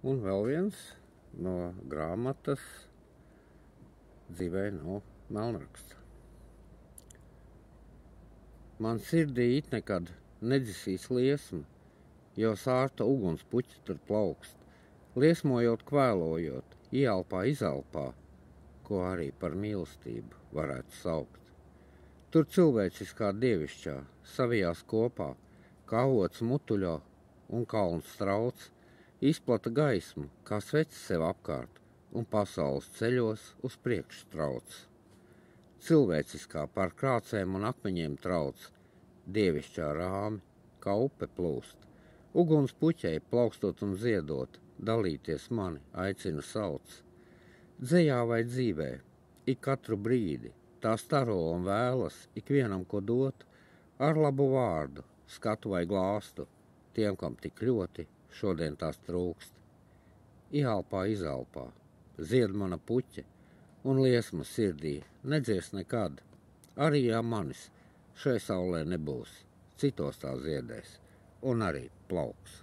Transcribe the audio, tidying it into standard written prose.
Un vēl viens no grāmatas Dzīvē nav melnraksts. Man sirdī it nekad nedzisīs liesma, jo sārta uguns puķi tur plaukst, liesmojot, kvēlojot, ieelpā, izelpā, ko arī par mīlestību varētu saukt. Tur cilvēciskā dievišķā savijās kopā, kā avots mutuļo un kalns strauc, izplata gaismu, kā svecis sev apkārt, un pasaules ceļos uz priekšu trauc. Cilvēciskā par krācēm un akmeņiem trauc, dievišķā rāmi, kā upe plūst. Uguns puķei plaukstot un ziedot, dalīties mani aicina sauc. Dzejā vai dzīvē, ik katru brīdi, tā staro un vēlas ikvienam ko dot, ar labu vārdu, skatu vai glāstu, tiem, kam tik ļoti šodien tās trūkst. Ieelpā, izelpā, zied mana puķe, un liesma sirdī nedzies nekad, arī ja manis šai saulē nebūs, citos tā ziedēs, un arī plauks.